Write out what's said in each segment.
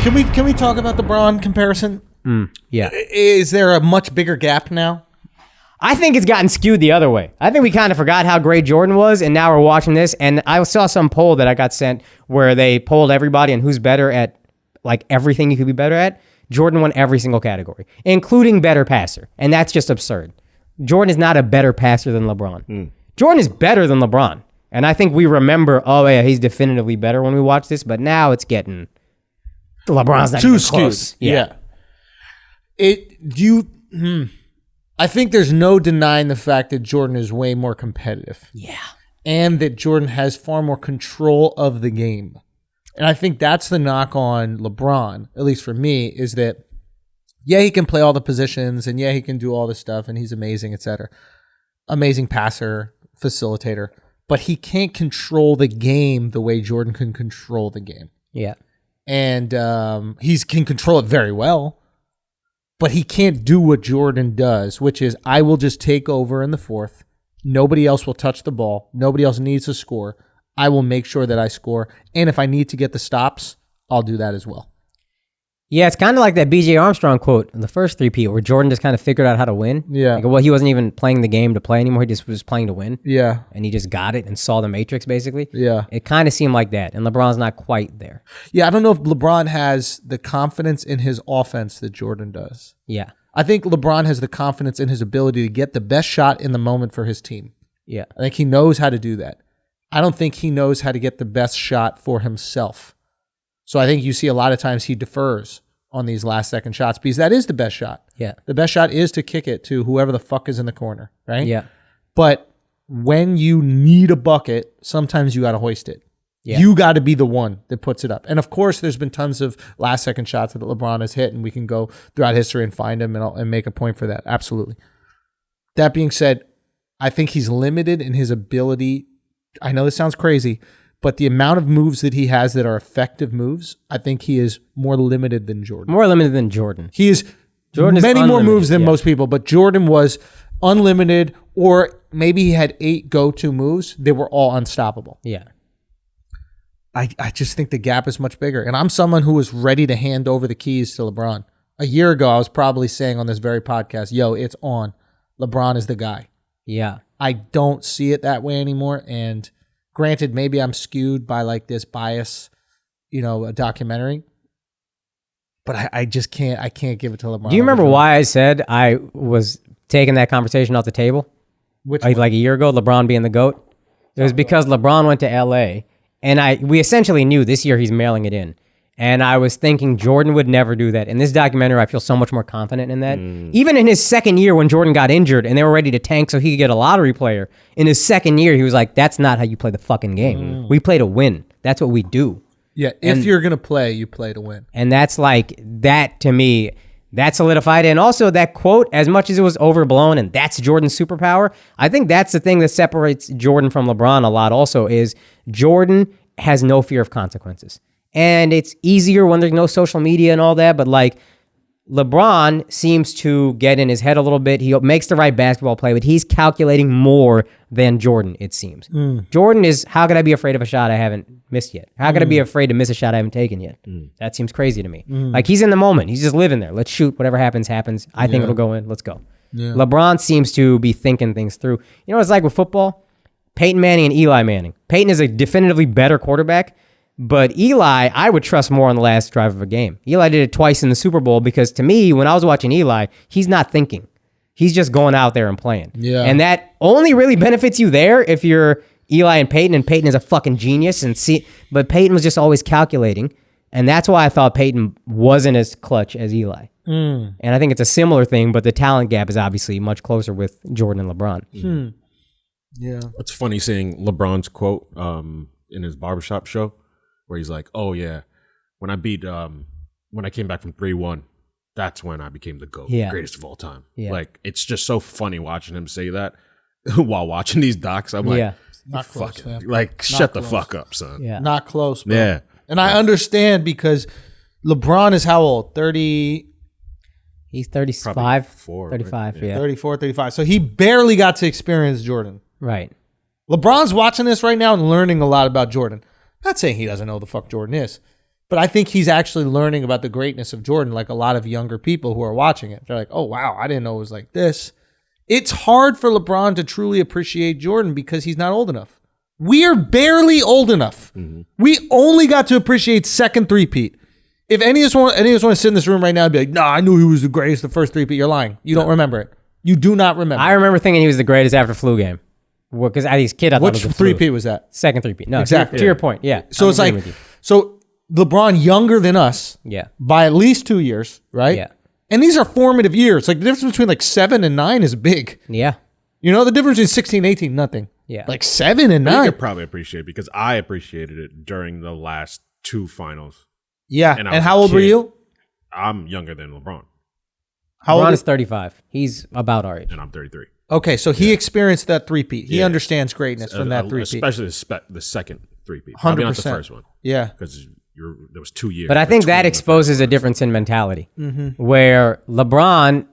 Can we talk about the Bron comparison? Yeah. Is there a much bigger gap now? I think it's gotten skewed the other way. I think we kind of forgot how great Jordan was, and now we're watching this. And I saw some poll that I got sent where they polled everybody on who's better at like everything you could be better at. Jordan won every single category, including better passer. And that's just absurd. Jordan is not a better passer than LeBron. Jordan is better than LeBron. And I think we remember, oh yeah, he's definitively better when we watch this, but now it's getting LeBron's not too even skewed. close. Yeah. I think there's no denying the fact that Jordan is way more competitive. Yeah. And that Jordan has far more control of the game. And I think that's the knock on LeBron, at least for me, is that, yeah, he can play all the positions, and yeah, he can do all this stuff, and he's amazing, etc. Amazing passer, facilitator. But he can't control the game the way Jordan can control the game. Yeah. And he can control it very well. But he can't do what Jordan does, which is I will just take over in the fourth. Nobody else will touch the ball. Nobody else needs to score. I will make sure that I score. And if I need to get the stops, I'll do that as well. Yeah, it's kind of like that B.J. Armstrong quote in the first 3P where Jordan just kind of figured out how to win. Yeah. Like, well, he wasn't even playing the game to play anymore. He just was playing to win. Yeah. And he just got it and saw the matrix, basically. Yeah. It kind of seemed like that. And LeBron's not quite there. Yeah, I don't know if LeBron has the confidence in his offense that Jordan does. Yeah. I think LeBron has the confidence in his ability to get the best shot in the moment for his team. Yeah. I think he knows how to do that. I don't think he knows how to get the best shot for himself. So I think you see a lot of times he defers on these last second shots because that is the best shot. Yeah. The best shot is to kick it to whoever the fuck is in the corner, right? Yeah. But when you need a bucket, sometimes you got to hoist it. Yeah. You got to be the one that puts it up. And of course, there's been tons of last second shots that LeBron has hit, and we can go throughout history and find them and make a point for that. Absolutely. That being said, I think he's limited in his ability. I know this sounds crazy, but the amount of moves that he has that are effective moves, I think he is more limited than Jordan. More limited than Jordan. He is many more moves than most people, but Jordan was unlimited, or maybe he had 8 go-to moves. They were all unstoppable. Yeah. I just think the gap is much bigger. And I'm someone who was ready to hand over the keys to LeBron. A year ago, I was probably saying on this very podcast, yo, it's on. LeBron is the guy. Yeah. I don't see it that way anymore. And granted, maybe I'm skewed by like this bias, a documentary. But I just can't give it to LeBron. Do you remember why I said I was taking that conversation off the table? Which like a year ago, LeBron being the GOAT? It was because LeBron went to LA, and we essentially knew this year he's mailing it in. And I was thinking Jordan would never do that. In this documentary, I feel so much more confident in that. Even in his second year when Jordan got injured and they were ready to tank so he could get a lottery player, in his second year, he was like, that's not how you play the fucking game. We play to win. That's what we do. Yeah, if you're going to play, you play to win. And that's like, that to me, that solidified it. And also that quote, as much as it was overblown and that's Jordan's superpower, I think that's the thing that separates Jordan from LeBron a lot also is Jordan has no fear of consequences. And it's easier when there's no social media and all that, but like LeBron seems to get in his head a little bit. He makes the right basketball play, but he's calculating more than Jordan, it seems. Jordan is, how could I be afraid of a shot I haven't missed yet? How could I be afraid to miss a shot I haven't taken yet? That seems crazy to me. Like he's in the moment. He's just living there. Let's shoot. Whatever happens, happens. I think it'll go in. Let's go. Yeah. LeBron seems to be thinking things through. You know what it's like with football? Peyton Manning and Eli Manning. Peyton is a definitively better quarterback. But Eli, I would trust more on the last drive of a game. Eli did it twice in the Super Bowl because to me, when I was watching Eli, he's not thinking. He's just going out there and playing. Yeah. And that only really benefits you there if you're Eli and Peyton is a fucking genius. But Peyton was just always calculating. And that's why I thought Peyton wasn't as clutch as Eli. And I think it's a similar thing, but the talent gap is obviously much closer with Jordan and LeBron. Yeah. It's funny seeing LeBron's quote in his barbershop show. Where he's like, oh yeah, when I came back from 3-1, that's when I became the GOAT, greatest of all time. Yeah. Like, it's just so funny watching him say that while watching these docs. I'm like, not close, man. Like, not shut close. The fuck up, son. Yeah. Not close, bro. Yeah. And I understand because LeBron is how old? 30? He's 35, 34, 35, right? yeah. 34, 35. So he barely got to experience Jordan. Right. LeBron's watching this right now and learning a lot about Jordan. Not saying he doesn't know who the fuck Jordan is, But I think he's actually learning about the greatness of Jordan, like a lot of younger people who are watching it. They're like, oh, wow, I didn't know it was like this. It's hard for LeBron to truly appreciate Jordan because he's not old enough. We are barely old enough. Mm-hmm. We only got to appreciate second three-peat. If any of us want to sit in this room right now and be like, nah, I knew he was the greatest the first three-peat, you're lying. You don't remember it. You do not remember. I remember thinking he was the greatest after flu game. Because as a kid, I thought it was Which three-peat was that? Second three-peat. No, exactly. To your point, yeah. So it's like, so LeBron younger than us by at least 2 years, right? Yeah. And these are formative years. Like the difference between like 7 and 9 is big. Yeah. You know, the difference between 16 and 18, nothing. Yeah. Like 7 and 9. You could probably appreciate it because I appreciated it during the last two finals. Yeah. And how old were you? I'm younger than LeBron. How LeBron is 35. He's about our age. And I'm 33. Okay, so he experienced that three-peat. He understands greatness from that three-peat. Especially the second three-peat. 100%. Probably not the first one. Yeah. Because there was 2 years. But I think that exposes a difference in mentality. Mm-hmm. Where LeBron,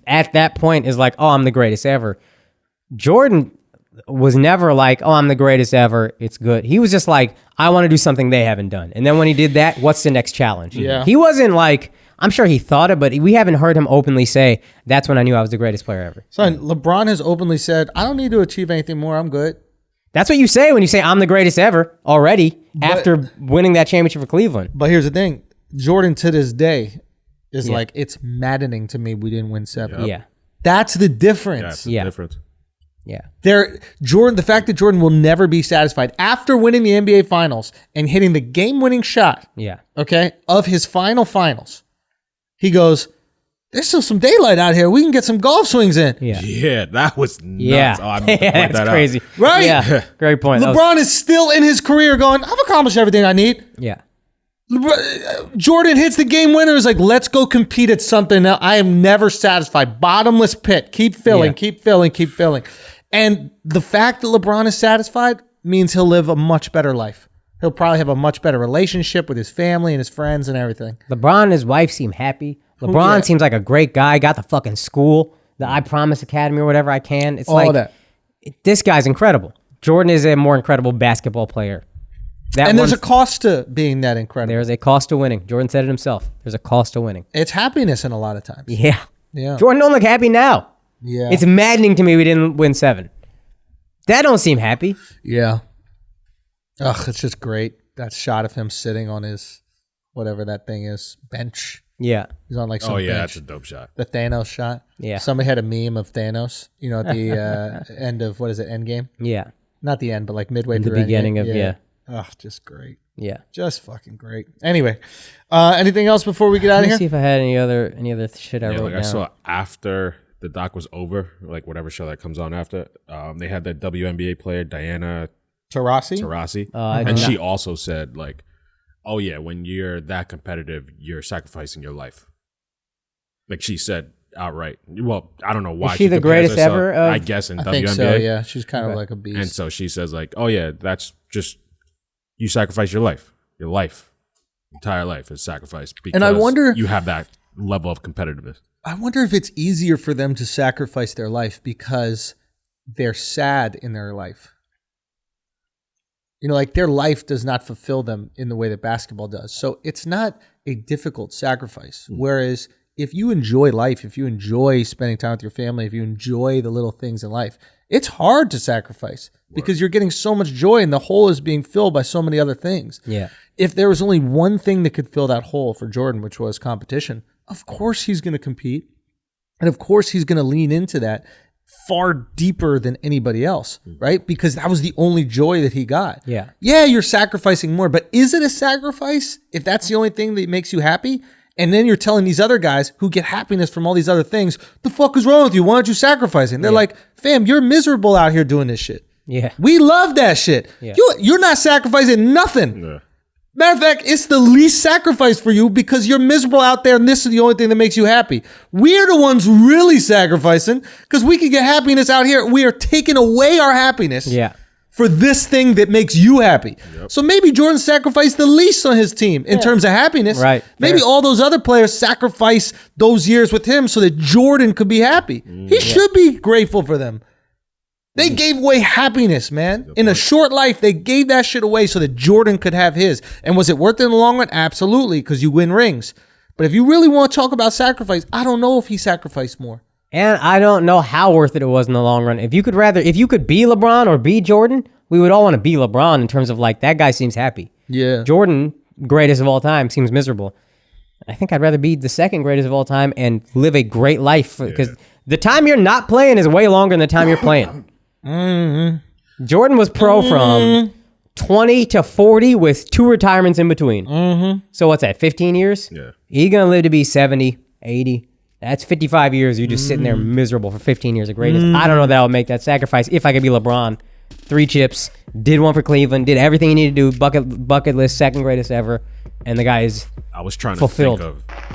at that point, is like, oh, I'm the greatest ever. Jordan was never like, oh, I'm the greatest ever. It's good. He was just like, I want to do something they haven't done. And then when he did that, what's the next challenge? Yeah. He wasn't like, I'm sure he thought it, but we haven't heard him openly say, that's when I knew I was the greatest player ever. Son, LeBron has openly said, I don't need to achieve anything more. I'm good. That's what you say when you say, I'm the greatest ever already after winning that championship for Cleveland. But here's the thing. Jordan to this day is like, it's maddening to me we didn't win 7. Yep. Yeah. That's the difference. That's the difference. Yeah. The fact that Jordan will never be satisfied after winning the NBA Finals and hitting the game-winning shot, of his finals, he goes, there's still some daylight out here. We can get some golf swings in. Yeah, that was nuts. Yeah, Oh, I meant to point that's that crazy. out. Right? Yeah, great point. LeBron is still in his career going, I've accomplished everything I need. Yeah. Jordan hits the game winner. Is like, let's go compete at something. Now I am never satisfied. Bottomless pit. Keep filling, keep filling, keep filling. And the fact that LeBron is satisfied means he'll live a much better life. He'll probably have a much better relationship with his family and his friends and everything. LeBron and his wife seem happy. LeBron seems like a great guy. Got the fucking school, the I Promise Academy or whatever I can. It's all like, this guy's incredible. Jordan is a more incredible basketball player. There's a cost to being that incredible. There's a cost to winning. Jordan said it himself. There's a cost to winning. It's happiness in a lot of times. Yeah. Yeah. Jordan don't look happy now. Yeah. It's maddening to me we didn't win 7. That don't seem happy. Yeah. Ugh, it's just great. That shot of him sitting on his, whatever that thing is, bench. Yeah. He's on like some bench. That's a dope shot. The Thanos shot. Yeah. Somebody had a meme of Thanos, at the end of, what is it, Endgame? Yeah. Not the end, but like midway through the beginning Endgame. of, Ugh, just great. Yeah. Just fucking great. Anyway, anything else before we get out of here? Let me see if I had any other shit I wrote down. I saw after the doc was over, like whatever show that comes on after, they had that WNBA player, Diana Taurasi. And she also said like, oh yeah, when you're that competitive, you're sacrificing your life. Like she said outright. Well, I don't know why. Is she the greatest ever? I guess in WNBA. I think so, yeah. She's kind of like a beast. And so she says like, oh yeah, that's just, you sacrifice your life. Your life. Entire life is sacrificed because and I wonder, you have that level of competitiveness. I wonder if it's easier for them to sacrifice their life because they're sad in their life. Like their life does not fulfill them in the way that basketball does. So it's not a difficult sacrifice. Whereas if you enjoy life, if you enjoy spending time with your family, if you enjoy the little things in life, it's hard to sacrifice because you're getting so much joy and the hole is being filled by so many other things. Yeah. If there was only one thing that could fill that hole for Jordan, which was competition, of course he's going to compete. And of course he's going to lean into that far deeper than anybody else, right? Because that was the only joy that he got. Yeah. Yeah, you're sacrificing more, but is it a sacrifice if that's the only thing that makes you happy? And then you're telling these other guys who get happiness from all these other things, the fuck is wrong with you? Why aren't you sacrificing? They're like, fam, you're miserable out here doing this shit. Yeah. We love that shit. Yeah. You're not sacrificing nothing. Yeah. Matter of fact, it's the least sacrifice for you because you're miserable out there and this is the only thing that makes you happy. We're the ones really sacrificing because we can get happiness out here. We are taking away our happiness for this thing that makes you happy. Yep. So maybe Jordan sacrificed the least on his team in terms of happiness. Right. Maybe all those other players sacrifice those years with him so that Jordan could be happy. He should be grateful for them. They gave away happiness, man. In a short life, they gave that shit away so that Jordan could have his. And was it worth it in the long run? Absolutely, because you win rings. But if you really want to talk about sacrifice, I don't know if he sacrificed more. And I don't know how worth it was in the long run. If you could be LeBron or be Jordan, we would all want to be LeBron in terms of like, that guy seems happy. Yeah. Jordan, greatest of all time, seems miserable. I think I'd rather be the second greatest of all time and live a great life because the time you're not playing is way longer than the time you're playing. Mm-hmm. Jordan was pro from 20 to 40 with 2 retirements in between. Mm-hmm. So what's that, 15 years? Yeah. He's going to live to be 70, 80. That's 55 years. You're just sitting there miserable for 15 years of greatness. I don't know that I would make that sacrifice if I could be LeBron. 3 chips, did one for Cleveland, did everything he needed to do, bucket list, second greatest ever, and the guy is I was trying fulfilled. to think